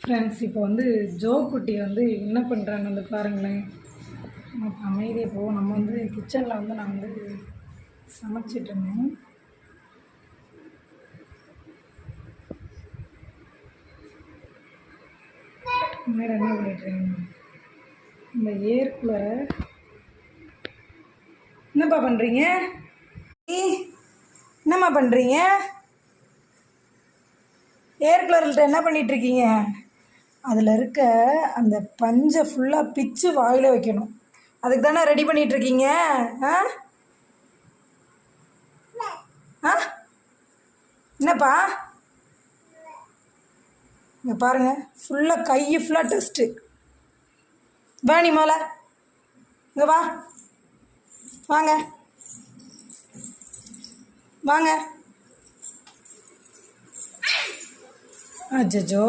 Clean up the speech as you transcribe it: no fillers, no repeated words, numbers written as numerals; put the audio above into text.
Friends, இப்போ வந்து Joe குட்டி வந்து என்ன பண்ணுறான்னு வந்து பாருங்களேன். அமைதியாக போவோம். நம்ம வந்து கிச்சனில் வந்து நான் வந்து சமைச்சிட்ருந்தேன். முன்னாடி என்ன பண்ணிட்டுருக்கீங்க? இந்த ஏர் கூலரை என்னப்பா பண்ணுறீங்க? என்னம்மா பண்ணுறீங்க? ஏர் கூலர்கிட்ட என்ன பண்ணிகிட்ருக்கீங்க? அதில் இருக்க அந்த பஞ்சை ஃபுல்லாக பிச்சு வாயில் வைக்கணும். அதுக்கு தானே ரெடி பண்ணிகிட்ருக்கீங்க? ஆ ஆ என்னப்பா? இங்கே பாருங்கள், ஃபுல்லாக கை ஃபுல்லாக டஸ்ட்டு. வா நீ மேலே, இங்கே வா, வாங்க வாங்க. அச்சோ.